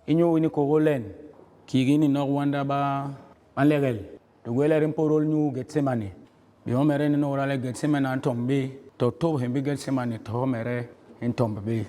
Inyo ini korolen kirini no Rwanda ba manlerel de gwelerin porol ñu Getsemane bi on mere no rale Getsemane en tombe to hembe Getsemane to mere en tombe.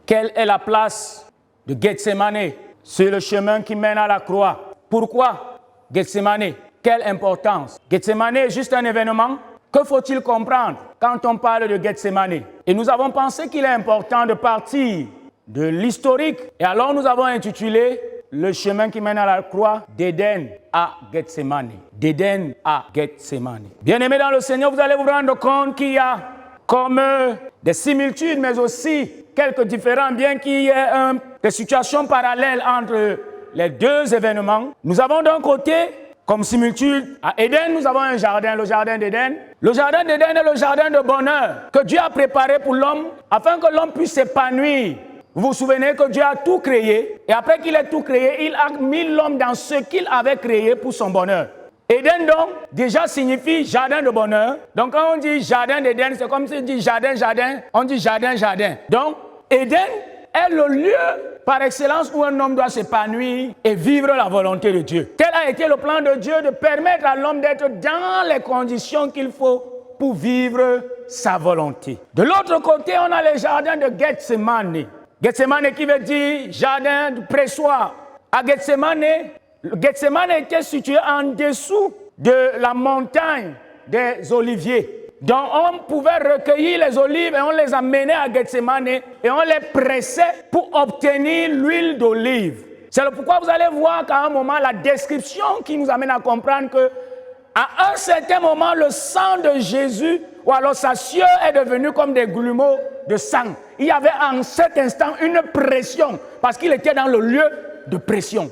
Quelle est la place de Getsemane sur le chemin qui mène à la croix? Pourquoi Getsemane? Quelle importance? Getsemane est juste un événement. Que faut-il comprendre quand on parle de Getsemane? Et nous avons pensé qu'il est important de partir de l'historique. Et alors nous avons intitulé le chemin qui mène à la croix d'Éden à Getsemane. D'Éden à Getsemane. Bien-aimés dans le Seigneur, vous allez vous rendre compte qu'il y a comme des similitudes, mais aussi quelques différents, bien qu'il y ait des situations parallèles entre les deux événements. Nous avons d'un côté, comme similitude, à Éden, nous avons un jardin, le jardin d'Éden. Le jardin d'Éden est le jardin de bonheur que Dieu a préparé pour l'homme afin que l'homme puisse s'épanouir. Vous vous souvenez que Dieu a tout créé et après qu'il ait tout créé, il a mis l'homme dans ce qu'il avait créé pour son bonheur. Éden donc déjà signifie jardin de bonheur. Donc quand on dit jardin d'Éden, c'est comme si on dit jardin, jardin, on dit jardin, jardin. Donc Éden est le lieu par excellence où un homme doit s'épanouir et vivre la volonté de Dieu. Tel a été le plan de Dieu de permettre à l'homme d'être dans les conditions qu'il faut pour vivre sa volonté. De l'autre côté, on a le jardin de Getsemane. Getsemane qui veut dire jardin de pressoir. À Getsemane était situé en dessous de la montagne des oliviers. Donc on pouvait recueillir les olives et on les amenait à Getsemane et on les pressait pour obtenir l'huile d'olive. C'est pourquoi vous allez voir qu'à un moment, la description qui nous amène à comprendre que à un certain moment, le sang de Jésus, ou alors sa sueur est devenue comme des grumeaux de sang. Il y avait en cet instant une pression, parce qu'il était dans le lieu de pression.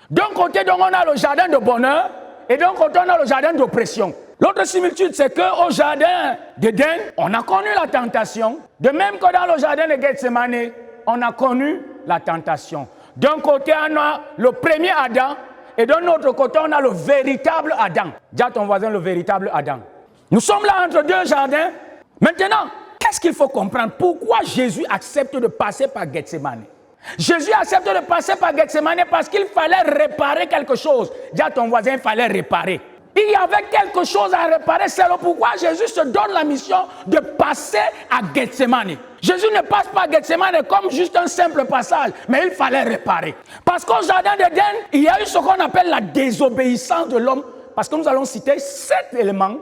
D'un côté, donc, on a le jardin de bonheur, et d'un côté, on a le jardin d'oppression. L'autre similitude, c'est qu'au jardin d'Éden, on a connu la tentation. De même que dans le jardin de Getsemane, on a connu la tentation. D'un côté, on a le premier Adam, et d'un autre côté, on a le véritable Adam. Dis à ton voisin le véritable Adam. Nous sommes là entre deux jardins. Maintenant, qu'est-ce qu'il faut comprendre? Pourquoi Jésus accepte de passer par Getsemane? Jésus accepte de passer par Getsemane parce qu'il fallait réparer quelque chose. Dis à ton voisin, il fallait réparer. Il y avait quelque chose à réparer. C'est pourquoi Jésus se donne la mission de passer à Getsemane. Jésus ne passe pas à Getsemane comme juste un simple passage, mais il fallait réparer. Parce qu'au jardin d'Éden, il y a eu ce qu'on appelle la désobéissance de l'homme. Parce que nous allons citer 7 éléments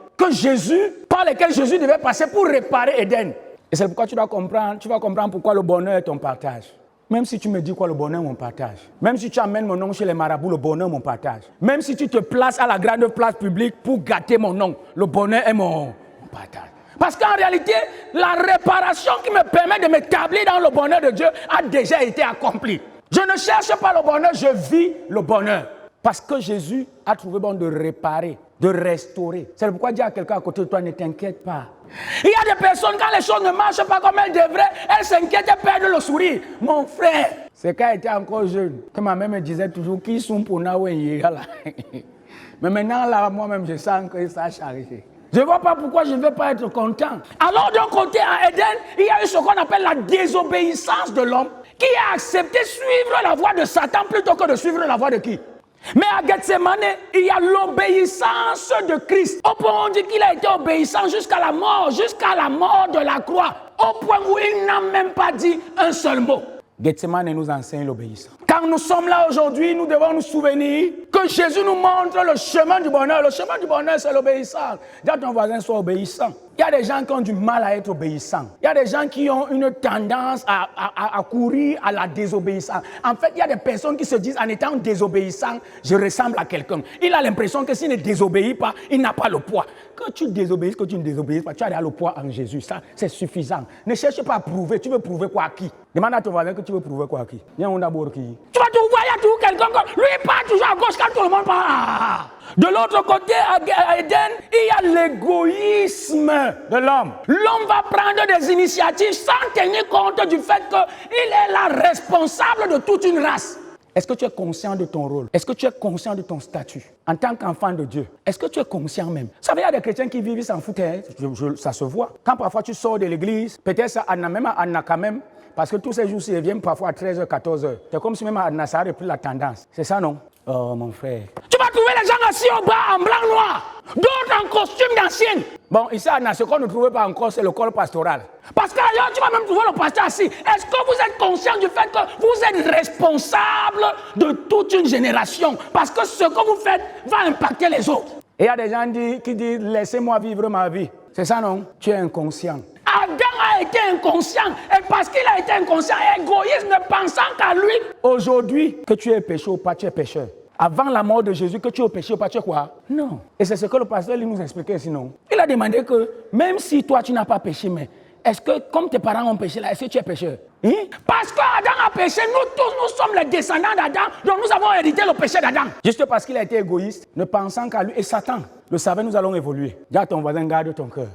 par lesquels Jésus devait passer pour réparer Éden. Et c'est pourquoi tu vas comprendre pourquoi le bonheur est ton partage. Même si tu me dis quoi, le bonheur est mon partage. Même si tu amènes mon nom chez les marabouts, le bonheur est mon partage. Même si tu te places à la grande place publique pour gâter mon nom, le bonheur est mon partage. Parce qu'en réalité, la réparation qui me permet de m'établir dans le bonheur de Dieu a déjà été accomplie. Je ne cherche pas le bonheur, je vis le bonheur. Parce que Jésus a trouvé bon de réparer, de restaurer. C'est pourquoi dire à quelqu'un à côté de toi, ne t'inquiète pas. Il y a des personnes, quand les choses ne marchent pas comme elles devraient, elles s'inquiètent et perdent le sourire. Mon frère, c'est quand j'étais encore jeune, que ma mère me disait toujours, qui sont pour nous. Mais maintenant, là, moi-même, je sens que ça a chargé. Je ne vois pas pourquoi je ne vais pas être content. Alors, d'un côté, à Éden, il y a eu ce qu'on appelle la désobéissance de l'homme, qui a accepté de suivre la voie de Satan plutôt que de suivre la voie de qui? Mais à Getsemane, il y a l'obéissance de Christ. Au point où on dit qu'il a été obéissant jusqu'à la mort de la croix. Au point où il n'a même pas dit un seul mot. Getsemane nous enseigne l'obéissance. Quand nous sommes là aujourd'hui, nous devons nous souvenir que Jésus nous montre le chemin du bonheur. Le chemin du bonheur, c'est l'obéissance. Dis à ton voisin, sois obéissant. Il y a des gens qui ont du mal à être obéissants. Il y a des gens qui ont une tendance à courir à la désobéissance. En fait, il y a des personnes qui se disent, en étant désobéissant, je ressemble à quelqu'un. Il a l'impression que s'il ne désobéit pas, il n'a pas le poids. Que tu désobéisses, que tu ne désobéisses pas, tu as le poids en Jésus. Ça, c'est suffisant. Ne cherche pas à prouver. Tu veux prouver quoi à qui? Demande à ton voisin que tu veux prouver quoi à qui. Tu vas tout voir, il y a tout quelqu'un, lui il part toujours à gauche quand tout le monde part. De l'autre côté, à Éden, il y a l'égoïsme de l'homme. L'homme va prendre des initiatives sans tenir compte du fait qu'il est la responsable de toute une race. Est-ce que tu es conscient de ton rôle? Est-ce que tu es conscient de ton statut en tant qu'enfant de Dieu? Est-ce que tu es conscient même? Vous savez, il y a des chrétiens qui vivent, ils s'en foutent, hein? Ça se voit. Quand parfois tu sors de l'église, peut-être ça en a quand même, parce que tous ces jours-ci, ils viennent parfois à 13h, 14h. C'est comme si même Anna, ça aurait pris la tendance. C'est ça, non? Oh, mon frère. Tu vas trouver les gens assis au bas en blanc noir, d'autres en costume d'ancienne. Bon, ici, Anna, ce qu'on ne trouvait pas encore, c'est le corps pastoral. Parce qu'ailleurs, tu vas même trouver le pasteur assis. Est-ce que vous êtes conscient du fait que vous êtes responsable de toute une génération? Parce que ce que vous faites va impacter les autres. Et il y a des gens qui disent, laissez-moi vivre ma vie. C'est ça, non? Tu es inconscient. Adam a été inconscient. Et parce qu'il a été inconscient, égoïste, ne pensant qu'à lui. Aujourd'hui, que tu es pécheur ou pas, tu es pécheur. Avant la mort de Jésus, que tu es au péché ou pas, tu es quoi? Non. Et c'est ce que le pasteur nous expliquait sinon. Il a demandé que, même si toi tu n'as pas péché, mais est-ce que, comme tes parents ont péché là, est-ce que tu es pécheur? Hein? Parce qu'Adam a péché, nous tous, nous sommes les descendants d'Adam, donc nous avons hérité le péché d'Adam. Juste parce qu'il a été égoïste, ne pensant qu'à lui, et Satan le savait, nous allons évoluer. Dis à ton voisin, garde ton cœur.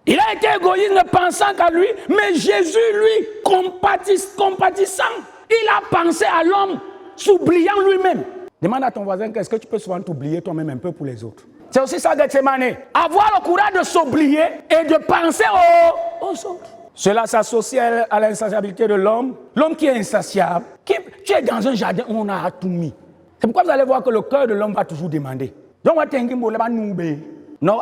Il a été égoïste, ne pensant qu'à lui, mais Jésus, lui, compatissant, il a pensé à l'homme, s'oubliant lui-même. Demande à ton voisin, est-ce que tu peux souvent t'oublier toi-même un peu pour les autres? C'est aussi ça Gethsémane. Avoir le courage de s'oublier et de penser aux autres. Cela s'associe à l'insatiabilité de l'homme. L'homme qui est insatiable, tu es dans un jardin où on a tout mis. C'est pourquoi vous allez voir que le cœur de l'homme va toujours demander. Donc, on va t'inquiéter, non,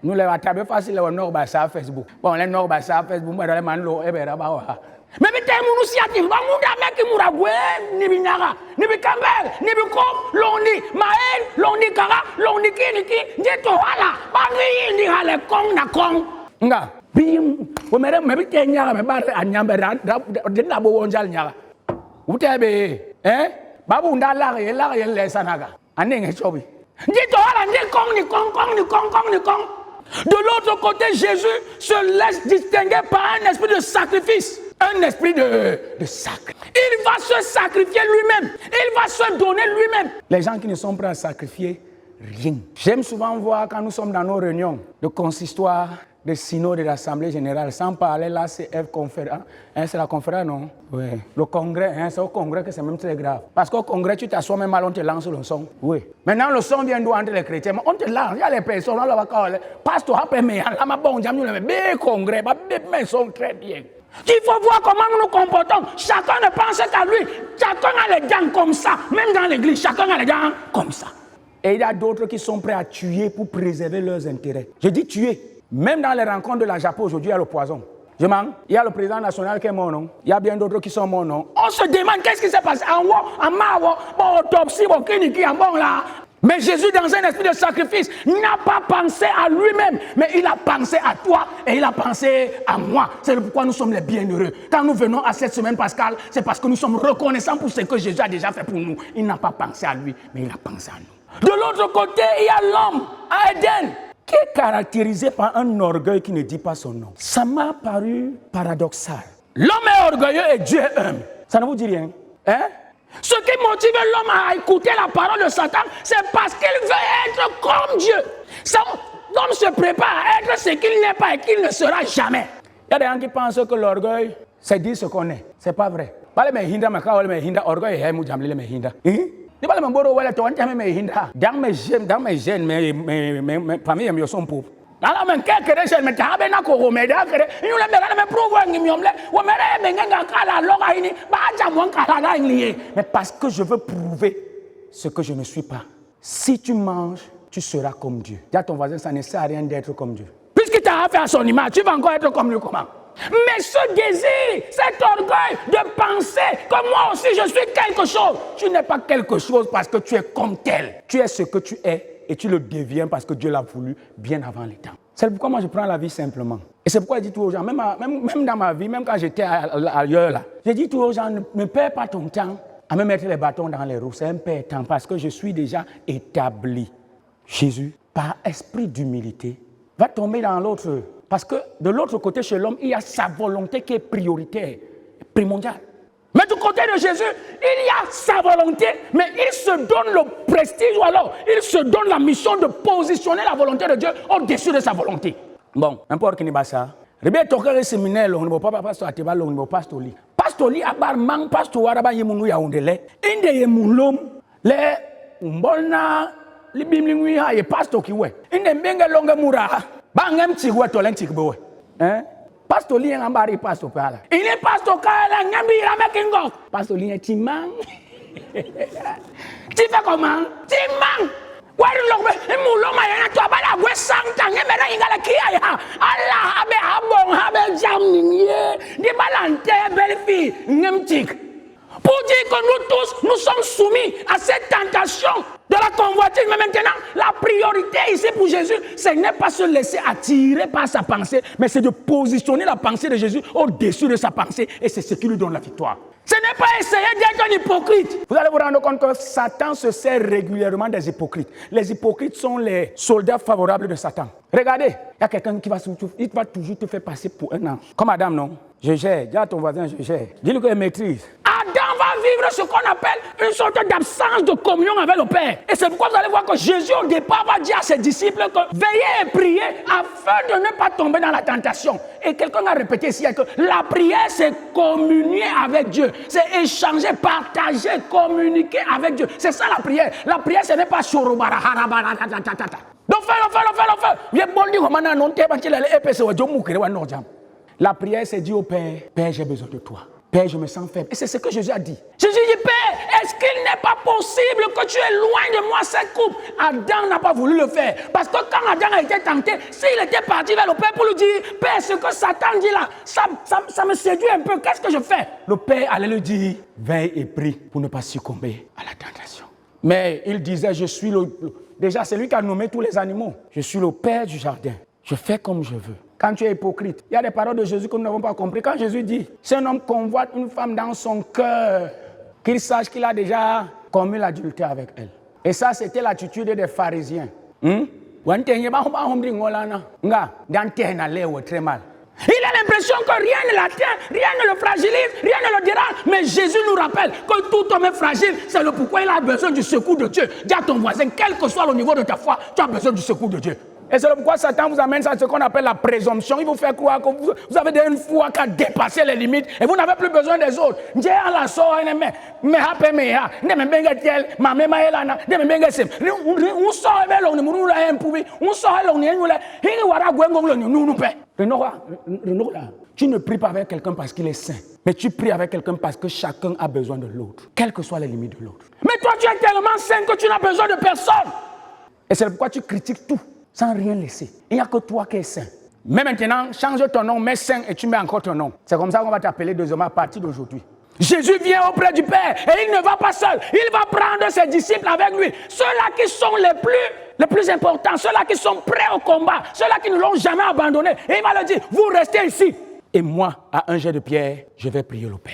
nous les attrapons facile au nord basa Facebook. Bon, les nord basa Facebook, mais les manlo et berabawa. Mais tu es mon initiative, ba muda meki muragwe ni binyara, ni bikambel, ni bikom, londi, mael, londi kara, londi kiniki, jeto hala, bangi ni hale kong na kong. Nga, bim, o mere me bite nyara me ba anyambe da bo wonjal nyara. Utebe, babu ndala ye le sanaga. Anenge chobi. Jeto hala ni kong. De l'autre côté, Jésus se laisse distinguer par un esprit de sacrifice. Un esprit de sacrifice. Il va se sacrifier lui-même. Il va se donner lui-même. Les gens qui ne sont prêts à sacrifier rien. J'aime souvent voir quand nous sommes dans nos réunions de consistoire, de synode de l'Assemblée générale, sans parler là, c'est conférence. C'est la conférence, non? Oui. Le congrès, c'est au congrès que c'est même très grave. Parce qu'au congrès, tu t'assois même mal, on te lance le son. Oui. Maintenant, le son vient d'où entre les chrétiens. Mais on te lance, il y a les personnes, on va dire, pasteur, après, mais là, ma bonne, j'ai mis le congrès, mais son très bien. Il faut voir comment nous nous comportons. Chacun ne pense qu'à lui. Chacun a les dents comme ça. Même dans l'église, chacun a les dents comme ça. Et il y a d'autres qui sont prêts à tuer pour préserver leurs intérêts. Je dis tuer. Même dans les rencontres de la Japon, aujourd'hui, il y a le poison. Il y a le président national qui est mort, non? Il y a bien d'autres qui sont morts, non? On se demande qu'est-ce qui s'est passé en haut, en bas, bon, autopsie, bon, qui en bon là. Mais Jésus, dans un esprit de sacrifice, n'a pas pensé à lui-même, mais il a pensé à toi et il a pensé à moi. C'est pourquoi nous sommes les bienheureux. Quand nous venons à cette semaine pascale, c'est parce que nous sommes reconnaissants pour ce que Jésus a déjà fait pour nous. Il n'a pas pensé à lui, mais il a pensé à nous. De l'autre côté, il y a l'homme, à Éden, qui est caractérisé par un orgueil qui ne dit pas son nom. Ça m'a paru paradoxal. L'homme est orgueilleux et Dieu est humble. Ça ne vous dit rien? Hein? Ce qui motive l'homme à écouter la parole de Satan, c'est parce qu'il veut être comme Dieu. L'homme se prépare à être ce qu'il n'est pas et qu'il ne sera jamais. Il y a des gens qui pensent que l'orgueil, c'est dire ce qu'on est. Ce n'est pas vrai. Orgueil est dans mes gènes, mes familles me sont pauvres. Alors, mais quelques jeunes, mais tu as bien encore, mais parce que je veux prouver ce que je ne suis pas. Si tu manges, tu seras comme Dieu. Dis à ton voisin, ça ne sert à rien d'être comme Dieu. Puisqu'il t'a fait à son image, tu vas encore être comme lui comment? Mais ce désir, cet orgueil de penser que moi aussi je suis quelque chose. Tu n'es pas quelque chose parce que tu es comme tel. Tu es ce que tu es et tu le deviens parce que Dieu l'a voulu bien avant les temps. C'est pourquoi moi je prends la vie simplement. Et c'est pourquoi je dis tout aux gens, même dans ma vie, même quand j'étais ailleurs là, je dis tout aux gens, ne perds pas ton temps à me mettre les bâtons dans les roues. C'est un perte de temps parce que je suis déjà établi. Jésus, par esprit d'humilité, va tomber dans l'autre Parce que de l'autre côté, chez l'homme, il y a sa volonté qui est prioritaire, primordiale. Mais du côté de Jésus, il y a sa volonté, mais il se donne le prestige, ou alors il se donne la mission de positionner la volonté de Dieu au-dessus de sa volonté. Bon, n'importe qui n'est pas ça. Rebé tokere séminaire, on ne peut pas pasteur Ateba, on ne peut pas pasteur li. Pasteur li abar mang pasteur waraba yemunu ya ondele. Inde yemulom le mbona libimlingwi ha ye pasteur kiwe. Inde mbenge longe mura. Ba ngem tigwe to len tigwe. Hein? Pasteur li ngambari pasteur pala. Il est pasteur kala ngambi rame kingo. Pasteur li timang. Tu fais comment? Timang. Wari logbe imuloma yana to abala gwe santa ngemera ingala kia ya. Allah habe habon habe jamninye. Di balante belle fille ngemtik. Pour dire que nous tous, nous sommes soumis à cette tentation de la convoitise. Mais maintenant, la priorité ici pour Jésus, ce n'est pas se laisser attirer par sa pensée, mais c'est de positionner la pensée de Jésus au-dessus de sa pensée. Et c'est ce qui lui donne la victoire. Ce n'est pas essayer d'être un hypocrite. Vous allez vous rendre compte que Satan se sert régulièrement des hypocrites. Les hypocrites sont les soldats favorables de Satan. Regardez, il y a quelqu'un qui va toujours te faire passer pour un ange. Comme Adam, non? Je gère. Dis à ton voisin, je gère. Dis-lui qu'il maîtrise. Adam va vivre ce qu'on appelle une sorte d'absence de communion avec le Père. Et c'est pourquoi vous allez voir que Jésus, au départ, va dire à ses disciples que veillez et priez afin de ne pas tomber dans la tentation. Et quelqu'un a répété ici que la prière, c'est communier avec Dieu. C'est échanger, partager, communiquer avec Dieu. C'est ça la prière. La prière, ce n'est pas chorobara, harabara, tatatata. Donc la prière, c'est dire au Père, Père, j'ai besoin de toi. Père, je me sens faible. Et c'est ce que Jésus a dit. Jésus dit, Père, est-ce qu'il n'est pas possible que tu éloignes de moi cette coupe? Adam n'a pas voulu le faire. Parce que quand Adam a été tenté, s'il était parti vers le Père pour lui dire, Père, ce que Satan dit là, ça me séduit un peu. Qu'est-ce que je fais? Le Père allait lui dire, veille et prie pour ne pas succomber à la tentation. Mais il disait, je suis déjà, c'est lui qui a nommé tous les animaux. Je suis le Père du jardin. Je fais comme je veux. Quand tu es hypocrite, il y a des paroles de Jésus que nous n'avons pas compris. Quand Jésus dit, si un homme convoite une femme dans son cœur, qu'il sache qu'il a déjà commis l'adultère avec elle. Et ça, c'était l'attitude des pharisiens. Il a l'impression que rien ne l'atteint, rien ne le fragilise, rien ne le dérange. Mais Jésus nous rappelle que tout homme est fragile. C'est le pourquoi il a besoin du secours de Dieu. Dis à ton voisin, quel que soit le niveau de ta foi, tu as besoin du secours de Dieu. Et c'est pourquoi Satan vous amène à ce qu'on appelle la présomption. Il vous fait croire que vous avez une foi qui a dépassé les limites et vous n'avez plus besoin des autres. Tu ne pries pas avec quelqu'un parce qu'il est saint, mais tu pries avec quelqu'un parce que chacun a besoin de l'autre, quelles que soient les limites de l'autre. Mais toi, tu es tellement saint que tu n'as besoin de personne. Et c'est pourquoi tu critiques tout. Sans rien laisser. Il n'y a que toi qui es saint. Mais maintenant, change ton nom, mets saint et tu mets encore ton nom. C'est comme ça qu'on va t'appeler deuxièmement à partir d'aujourd'hui. Jésus vient auprès du Père et il ne va pas seul. Il va prendre ses disciples avec lui. Ceux-là qui sont les plus importants, ceux-là qui sont prêts au combat, ceux-là qui ne l'ont jamais abandonné. Et il va leur dire, vous restez ici. Et moi, à un jet de pierre, je vais prier le Père.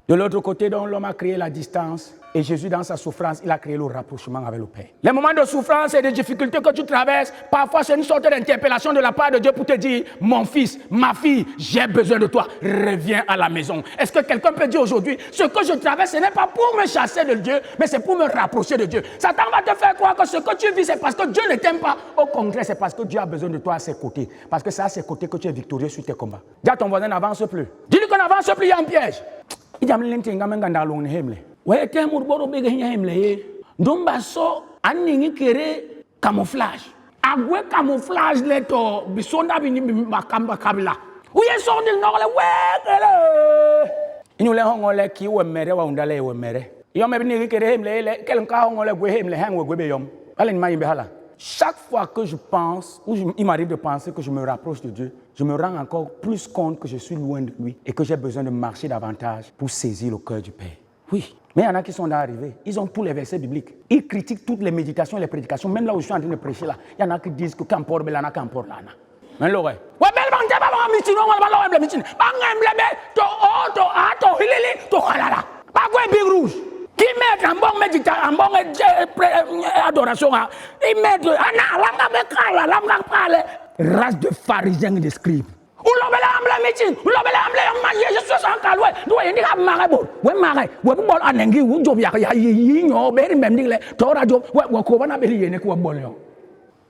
De l'autre côté, donc, l'homme a créé la distance. Et Jésus, dans sa souffrance, il a créé le rapprochement avec le Père. Les moments de souffrance et de difficultés que tu traverses, parfois c'est une sorte d'interpellation de la part de Dieu pour te dire, mon fils, ma fille, j'ai besoin de toi, reviens à la maison. Est-ce que quelqu'un peut dire aujourd'hui, ce que je traverse, ce n'est pas pour me chasser de Dieu, mais c'est pour me rapprocher de Dieu. Satan va te faire croire que ce que tu vis, c'est parce que Dieu ne t'aime pas. Au contraire, c'est parce que Dieu a besoin de toi à ses côtés. Parce que c'est à ses côtés que tu es victorieux sur tes combats. Dis à ton voisin, n'avance plus. Dis-lui qu'on n'avance plus, il y a un piège. Ouais, t'es un mourbeau de Hemle. Domba so, aningi kere camouflage. Agwe camouflage leto, bisonda bini makamba kabila. Où est son de nord, ouais, il nous l'a hongolé qui ou mere wa undale ou mere. Yom ebni kere Hemle, quelqu'un hongolé gwe Hemle, hang ou gwebeyom. Allez, maïbehala. Chaque fois que je pense, ou il m'arrive de penser que je me rapproche de Dieu, je me rends encore plus compte que je suis loin de lui et que j'ai besoin de marcher davantage pour saisir le cœur du Père. Oui, mais il y en a qui sont arrivés, ils ont tous les versets bibliques. Ils critiquent toutes les méditations et les prédications, même là où je suis en train de prêcher là. Il y en a qui disent que qu'importe belana, qu'importe lana. Mais l'oreille. Ouais, belle bande, pas ma mitine, on va pas l'oreille, mitine. Bangem lebe, to o, to a, to hilili, to halala. Pas quoi, big rouge. Qui met un bon méditation, un bon adoration, ils mettent, ana, langa me kala, langa parle. race de pharisiens et de scribes.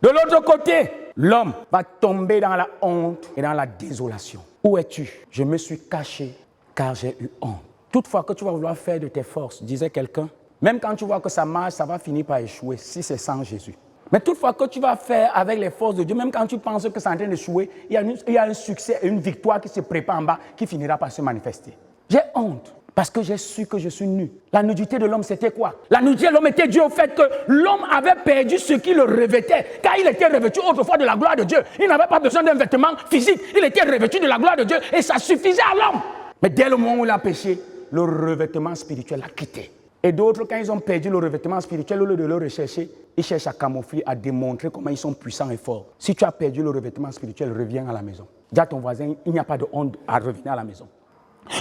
De l'autre côté, l'homme va tomber dans la honte et dans la désolation. Où es-tu? Je me suis caché car j'ai eu honte. Toutefois que tu vas vouloir faire de tes forces, disait quelqu'un, même quand tu vois que ça marche, ça va finir par échouer si c'est sans Jésus. Mais toutefois que tu vas faire avec les forces de Dieu, même quand tu penses que c'est en train d'échouer, il y a un succès et une victoire qui se prépare en bas qui finira par se manifester. J'ai honte parce que j'ai su que je suis nu. La nudité de l'homme, c'était quoi? La nudité de l'homme était due au fait que l'homme avait perdu ce qui le revêtait, car il était revêtu autrefois de la gloire de Dieu. Il n'avait pas besoin d'un vêtement physique, il était revêtu de la gloire de Dieu et ça suffisait à l'homme. Mais dès le moment où il a péché, le revêtement spirituel l'a quitté. Et d'autres, quand ils ont perdu le revêtement spirituel, au lieu de le rechercher, ils cherchent à camoufler, à démontrer comment ils sont puissants et forts. Si tu as perdu le revêtement spirituel, reviens à la maison. Dis à ton voisin, il n'y a pas de honte à revenir à la maison.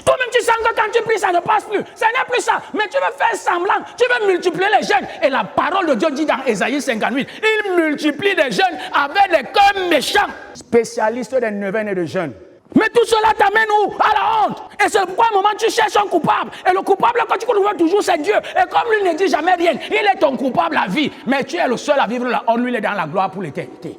Toi-même, tu sens que quand tu pries, ça ne passe plus. Ça n'est plus ça. Mais tu veux faire semblant. Tu veux multiplier les jeunes. Et la parole de Dieu dit dans Ésaïe 58, il multiplie les jeunes avec des cœurs méchants. Spécialiste des neuvaines et des jeunes. Mais tout cela t'amène où? À la honte. Et c'est pourquoi à un moment tu cherches un coupable. Et le coupable, quand tu trouves toujours, c'est Dieu. Et comme lui ne dit jamais rien, il est ton coupable à vie. Mais tu es le seul à vivre la honte. Lui, il est dans la gloire pour l'éternité.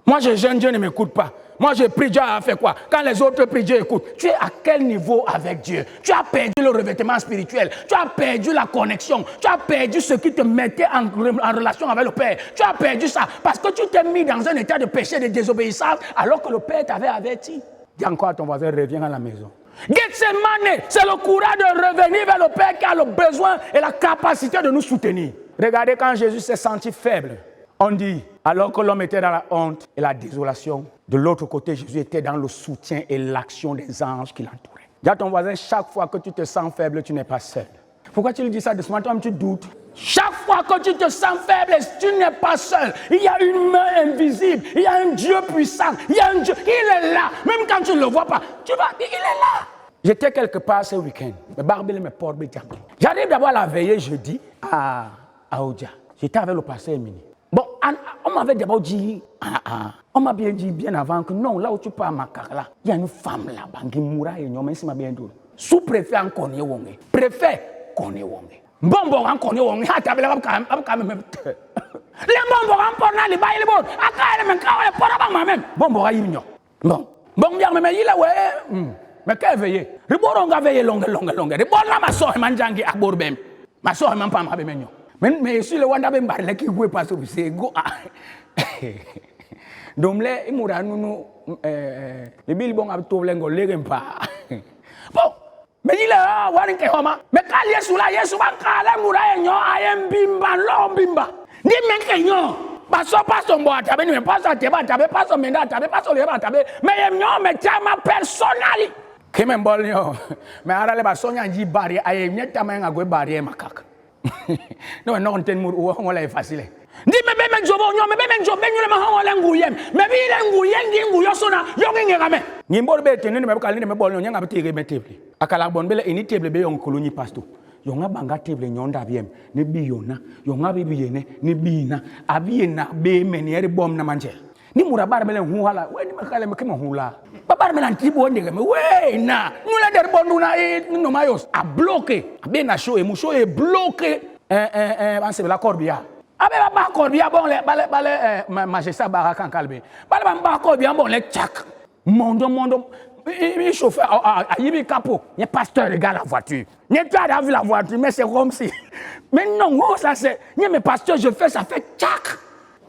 Moi, je jeûne, Dieu ne m'écoute pas. Moi, je prie, Dieu a fait quoi? Quand les autres prient, Dieu écoute. Tu es à quel niveau avec Dieu? Tu as perdu le revêtement spirituel. Tu as perdu la connexion. Tu as perdu ce qui te mettait en relation avec le Père. Tu as perdu ça parce que tu t'es mis dans un état de péché, de désobéissance, alors que le Père t'avait averti. Dis encore à ton voisin, reviens à la maison. Gethsemane, c'est le courage de revenir vers le Père qui a le besoin et la capacité de nous soutenir. Regardez quand Jésus s'est senti faible. On dit, alors que l'homme était dans la honte et la désolation, de l'autre côté, Jésus était dans le soutien et l'action des anges qui l'entouraient. Dis à ton voisin, chaque fois que tu te sens faible, tu n'es pas seul. Pourquoi tu lui dis ça de ce matin, tu doutes? Chaque fois que tu te sens faible, tu n'es pas seul. Il y a une main invisible, il y a un Dieu puissant, il y a un Dieu, il est là. Même quand tu ne le vois pas, tu vas dire, il est là. J'étais quelque part ce week-end. J'arrive d'abord à la veillée jeudi à Aoudia. J'étais avec le pasteur Emini. Bon, on m'avait d'abord dit, on m'a bien dit bien avant que non, là où tu pars à Makara, il y a une femme là-bas qui mourra et non, mais c'est ma bien douce. Sous-préfet en connaît Wongé. Préfet connaît Wongé. Bon, en connaît Wongé. Ah, t'as vu là, quand même. Les bon, en porna, les bails, les bon. Ah, quand même, quand même, bon, il n'y a. Bon, mais il est ouais. Mais qu'est-ce que veille? Le bon, on va veiller longue. Le bon, là, ma soeur, manjangi à Borbem. Ma soeur, même pas ma bémignon. Mais si le Wanda ben barre qui veut passer au Sego. Donc là, il mourra nous les billes bon à tout l'engo l'égem pas. Bon, mais il a warren que homa. Mais quand Yesu ban kala mourra enyo ayem bimba lo bimba. Ni men que nyo. Paso son bois tabe ni pas ça tabe pas son menda tabe pas son leba tabe. Mais enyo mais chama personnali. Kemen bol nyo. Mais ara le ba sonya ji bari ayem nyeta ma ngwe bari makaka. Non, non, ten mur ou on l'a facile. Dis mais jobo nyo mais jobo nyo ma on l'a nguyem. Mais bi la nguyem di nguyo sona yo ngengame. Ngimbo be tenu me bakali me bol nyo nga betire metable. Akala bon bele ini table be on koloni pasto. Yo nga banga table nyonda biem. Ne bi yona, yo nga bi yene, ne bi na, abi na be meniere bom na manje. Ni murabar bele hu hala, we ni makale me kema hula. Babar me lantibo ndege me we na. Nous la der bon na e no mayos a bloqué. Be na show e mu show e bloqué. On se la corbia. Abe ba corbia bon le bale magistrat baraka kalbe. Bale ba corbia bon le tchak. Mondo il chauffeur a yibi capot. Le pasteur regarde la voiture. N'est pas d'avoir la voiture mais c'est comme si. Mais non, ça c'est. Mais pasteur je fais ça fait tchak.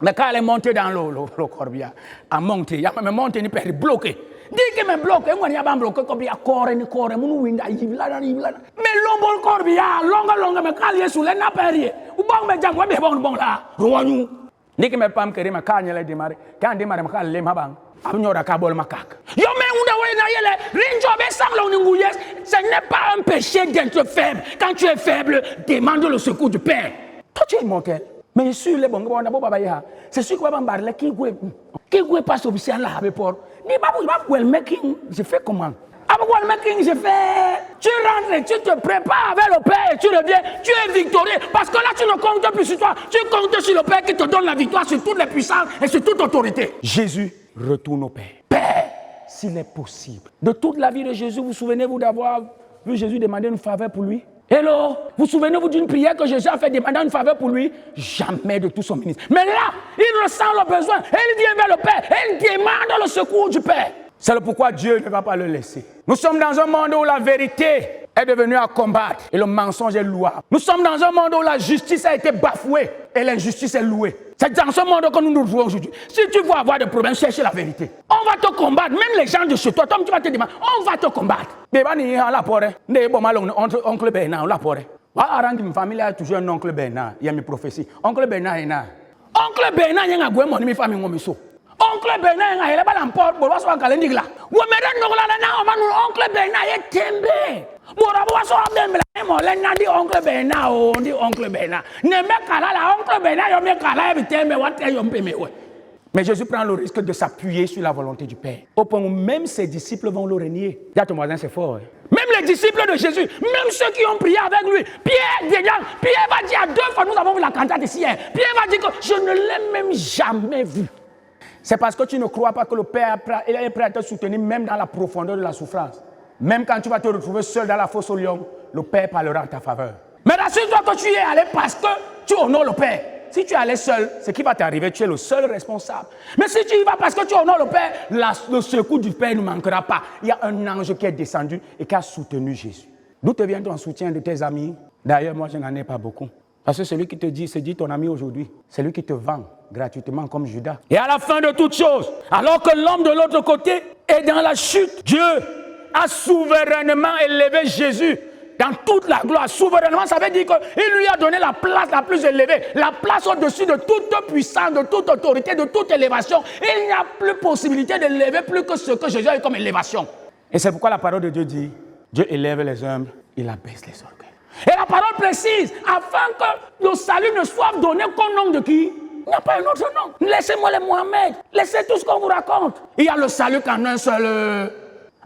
Mais quand elle est montée dans le corbia, a monté, il y a même monté ni père bloqué. Dis que me bloqué, moi n'y a pas bloqué corbia corps ni corps, mon winda yibla. Mais l'ombre corbia, longa me calé sous les napperies. Ou bon me jangwa be bon là. Roignou. Dis que me pam kéré ma kanya le démarrer. Quand démarrer ma kale ma bang. Abnyora ka bol makak. Yo me unda we na yele, rinjo be sanglo ni nguyes. Ce n'est pas un péché d'être faible. Quand tu es faible, demande le secours du Père. Toi tu es mortel. Mais sur les bons c'est sûr que va m'embarler qui passe officiel là avec port. Ni pas well making, je fais comment? Avec well making, je fais. Tu rentres, tu te prépares avec le Père et tu reviens, tu es victorieux parce que là tu ne comptes plus sur toi, tu comptes sur le Père qui te donne la victoire sur toutes les puissances et sur toute autorité. Jésus retourne au Père. Père, s'il est possible. De toute la vie de Jésus, vous souvenez-vous d'avoir vu Jésus demander une faveur pour lui? Hello, vous souvenez-vous d'une prière que Jésus a fait demander une faveur pour lui? Jamais de tout son ministre. Mais là, il ressent le besoin et il vient vers le Père et il demande le secours du Père. C'est le pourquoi Dieu ne va pas le laisser. Nous sommes dans un monde où la vérité est devenue à combattre et le mensonge est louable. Nous sommes dans un monde où la justice a été bafouée et l'injustice est louée. C'est dans ce monde que nous nous trouvons aujourd'hui. Si tu veux avoir des problèmes, cherche la vérité. On va te combattre. Même les gens de chez toi, toi tu vas te demander, on va te combattre. Oncle Bernard, la porte. Une famille a toujours un oncle Bernard. Il y a mes prophéties. Oncle Bernard est là. Oncle Bernard est là. Oncle Bernard est là. Oncle Bernard est tombé. Oncle Bernard. Mais Jésus prend le risque de s'appuyer sur la volonté du Père. Au point où même ses disciples vont le renier. Dis à ton voisin, c'est fort. Même les disciples de Jésus, même ceux qui ont prié avec lui, Pierre va dire, 2 fois nous avons vu la cantate ici hier. Pierre va dire que je ne l'ai même jamais vu. C'est parce que tu ne crois pas que le Père est prêt à te soutenir même dans la profondeur de la souffrance. Même quand tu vas te retrouver seul dans la fosse au lion, le Père parlera en ta faveur. Mais rassure-toi que tu y es allé parce que tu honores le Père. Si tu es allé seul, ce qui va t'arriver, tu es le seul responsable. Mais si tu y vas parce que tu honores le Père, le secours du Père ne manquera pas. Il y a un ange qui est descendu et qui a soutenu Jésus. D'où te vient ton soutien de tes amis? D'ailleurs, moi, je n'en ai pas beaucoup. Parce que celui qui te dit, se dit ton ami aujourd'hui, c'est lui qui te vend gratuitement comme Judas. Et à la fin de toute chose, alors que l'homme de l'autre côté est dans la chute, Dieu a souverainement élevé Jésus dans toute la gloire. Souverainement, ça veut dire qu'il lui a donné la place la plus élevée, la place au-dessus de toute puissance, de toute autorité, de toute élévation. Et il n'y a plus possibilité d'élever plus que ce que Jésus a eu comme élévation. Et c'est pourquoi la parole de Dieu dit, Dieu élève les humbles, il abaisse les orgueils. Et la parole précise, afin que le salut ne soit donné qu'au nom de qui? Il n'y a pas un autre nom. Laissez-moi les Mohamed, laissez tout ce qu'on vous raconte. Il y a le salut qu'en un seul...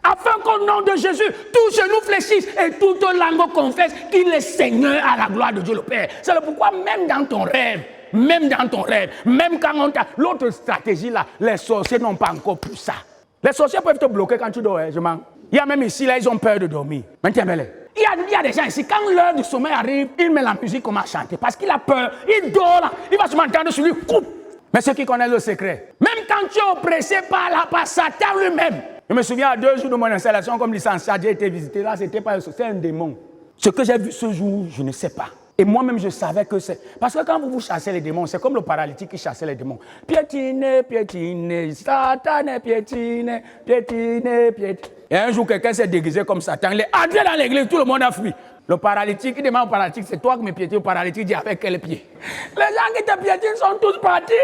Afin qu'au nom de Jésus, tous genoux fléchissent et toute langue confesse qu'il est Seigneur à la gloire de Dieu le Père. C'est le pourquoi même dans ton rêve, même quand on t'a... L'autre stratégie là, les sorciers n'ont pas encore plus ça. Les sorciers peuvent te bloquer quand tu dors, je mens. Il y a même ici, là, ils ont peur de dormir. Maintenant, il y a des gens ici, quand l'heure du sommeil arrive, il met la musique comme à chanter. Parce qu'il a peur, il dort là, il va se m'entendre sur lui, coupe. Mais ceux qui connaissent le secret, même quand tu es oppressé par Satan lui-même. Je me souviens à 2 jours de mon installation comme licenciat, j'ai été visité. Là, c'était un démon. Ce que j'ai vu ce jour, je ne sais pas. Et moi-même, je savais que c'est... Parce que quand vous chassez les démons, c'est comme le paralytique qui chassait les démons. Piétiner, Satan, piétiner. Et un jour, quelqu'un s'est déguisé comme Satan. Il est entré dans l'église, tout le monde a fui. Le paralytique, il demande au paralytique, c'est toi qui me piétines. Le paralytique dit, avec quel pied? Les gens qui te piétinent sont tous partis.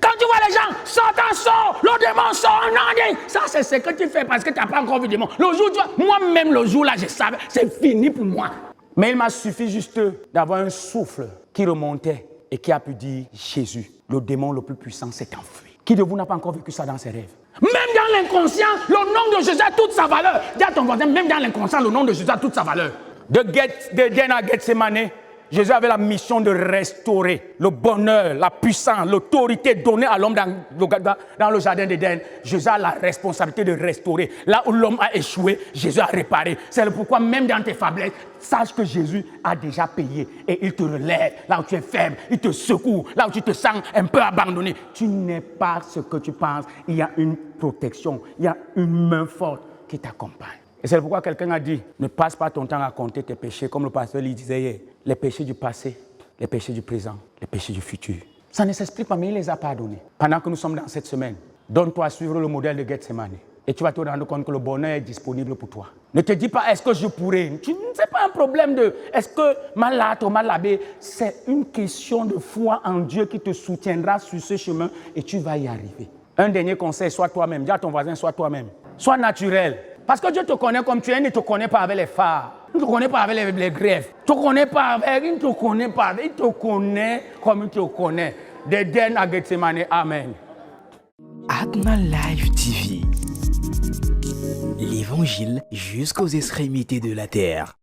Quand tu vois les gens, Satan sort, le démon sort, non, ça c'est ce que tu fais parce que tu n'as pas encore vu le démon. Le jour, tu vois, moi-même le jour là, je savais, c'est fini pour moi. Mais il m'a suffi juste d'avoir un souffle qui remontait et qui a pu dire, Jésus, le démon le plus puissant s'est enfui. Qui de vous n'a pas encore vécu ça dans ses rêves? Même dans l'inconscient, le nom de Jésus a toute sa valeur. Dis à ton voisin, même dans l'inconscient, le nom de Jésus a toute sa valeur. De Gethsemane, Jésus avait la mission de restaurer le bonheur, la puissance, l'autorité donnée à l'homme dans le jardin d'Éden. Jésus a la responsabilité de restaurer. Là où l'homme a échoué, Jésus a réparé. C'est le pourquoi même dans tes faiblesses, sache que Jésus a déjà payé et il te relève. Là où tu es faible, il te secoue. Là où tu te sens un peu abandonné, tu n'es pas ce que tu penses. Il y a une protection, il y a une main forte qui t'accompagne. Et c'est pourquoi quelqu'un a dit, ne passe pas ton temps à compter tes péchés, comme le pasteur lui disait hier. Les péchés du passé, les péchés du présent, les péchés du futur. Ça ne s'explique pas, mais il les a pardonnés. Pendant que nous sommes dans cette semaine, donne-toi à suivre le modèle de Gethsemane. Et tu vas te rendre compte que le bonheur est disponible pour toi. Ne te dis pas, est-ce que je pourrais? Ce n'est pas un problème de, est-ce que malade ou malabé? C'est une question de foi en Dieu qui te soutiendra sur ce chemin et tu vas y arriver. Un dernier conseil, sois toi-même. Dis à ton voisin, sois toi-même. Sois naturel. Parce que Dieu te connaît comme tu es, il ne te connaît pas avec les phares. Il ne te connaît pas avec les greffes. Il ne te connaît pas avec, il ne te connaît pas avec, il te connaît comme il te connaît. D'Éden à Gethsemane, Amen. Adna Live TV. L'évangile jusqu'aux extrémités de la terre.